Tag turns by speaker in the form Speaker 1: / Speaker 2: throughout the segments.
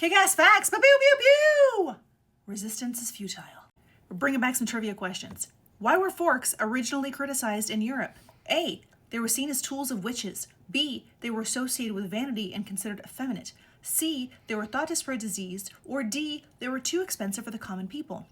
Speaker 1: Kick-ass facts, pew pew pew! Resistance is futile. We're bringing back some trivia questions. Why were forks originally criticized in Europe? A. They were seen as tools of witches. B. They were associated with vanity and considered effeminate. C. They were thought to spread disease. Or D. They were too expensive for the common people.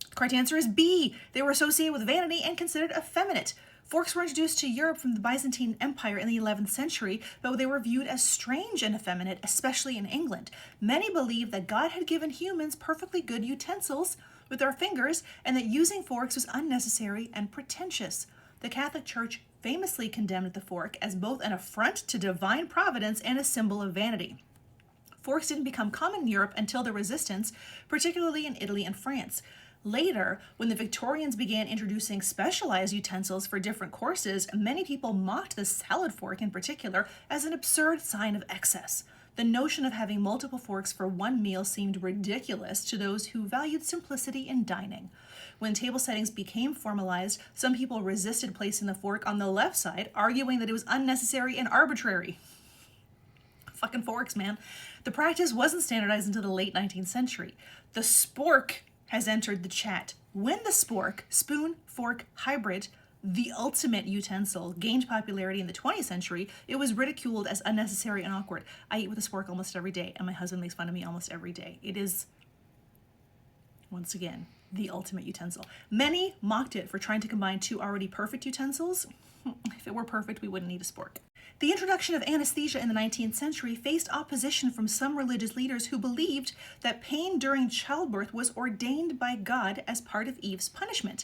Speaker 1: The correct answer is B. They were associated with vanity and considered effeminate. Forks were introduced to Europe from the Byzantine Empire in the 11th century, though they were viewed as strange and effeminate, especially in England. Many believed that God had given humans perfectly good utensils with their fingers, and that using forks was unnecessary and pretentious. The Catholic Church famously condemned the fork as both an affront to divine providence and a symbol of vanity. Forks didn't become common in Europe until the Resistance, particularly in Italy and France. Later, when the Victorians began introducing specialized utensils for different courses, many people mocked the salad fork in particular as an absurd sign of excess. The notion of having multiple forks for one meal seemed ridiculous to those who valued simplicity in dining. When table settings became formalized, some people resisted placing the fork on the left side, arguing that it was unnecessary and arbitrary. Fucking forks, man. The practice wasn't standardized until the late 19th century. The spork has entered the chat. When the spork, spoon, fork, hybrid, the ultimate utensil, gained popularity in the 20th century, it was ridiculed as unnecessary and awkward. I eat with a spork almost every day, and my husband makes fun of me almost every day. It is, once again, the ultimate utensil. Many mocked it for trying to combine two already perfect utensils. If it were perfect, we wouldn't need a spork. The introduction of anesthesia in the 19th century faced opposition from some religious leaders who believed that pain during childbirth was ordained by God as part of Eve's punishment.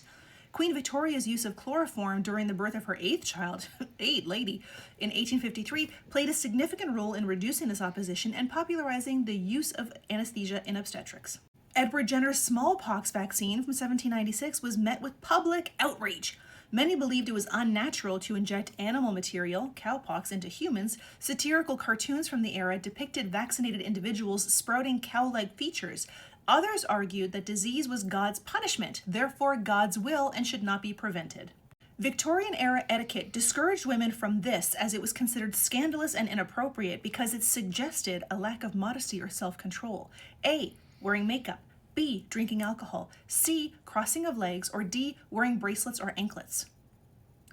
Speaker 1: Queen Victoria's use of chloroform during the birth of her eighth child, in 1853, played a significant role in reducing this opposition and popularizing the use of anesthesia in obstetrics. Edward Jenner's smallpox vaccine from 1796 was met with public outrage. Many believed it was unnatural to inject animal material, cowpox, into humans. Satirical cartoons from the era depicted vaccinated individuals sprouting cow-like features. Others argued that disease was God's punishment, therefore God's will, and should not be prevented. Victorian-era etiquette discouraged women from this as it was considered scandalous and inappropriate because it suggested a lack of modesty or self-control. A. Wearing makeup. B. Drinking alcohol. C. Crossing of legs. Or D. Wearing bracelets or anklets.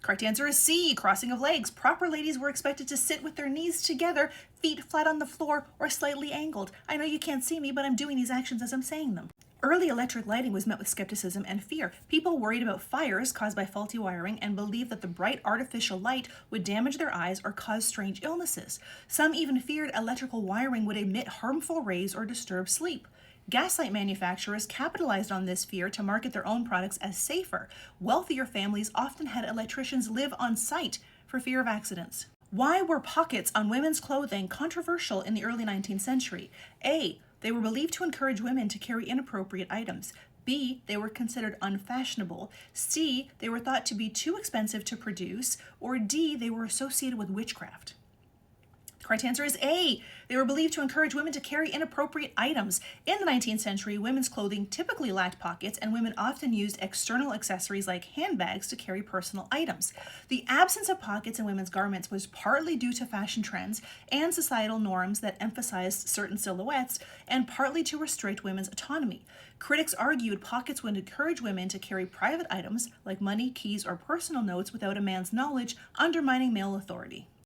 Speaker 1: Correct answer is C. Crossing of legs. Proper ladies were expected to sit with their knees together, feet flat on the floor, or slightly angled. I know you can't see me, but I'm doing these actions as I'm saying them. Early electric lighting was met with skepticism and fear. People worried about fires caused by faulty wiring and believed that the bright artificial light would damage their eyes or cause strange illnesses. Some even feared electrical wiring would emit harmful rays or disturb sleep. Gaslight manufacturers capitalized on this fear to market their own products as safer. Wealthier families often had electricians live on site for fear of accidents. Why were pockets on women's clothing controversial in the early 19th century? A. They were believed to encourage women to carry inappropriate items. B. They were considered unfashionable. C. They were thought to be too expensive to produce. Or D. They were associated with witchcraft. Correct answer is A. They were believed to encourage women to carry inappropriate items. In the 19th century, women's clothing typically lacked pockets, and women often used external accessories like handbags to carry personal items. The absence of pockets in women's garments was partly due to fashion trends and societal norms that emphasized certain silhouettes, and partly to restrict women's autonomy. Critics argued pockets would encourage women to carry private items like money, keys, or personal notes without a man's knowledge, undermining male authority.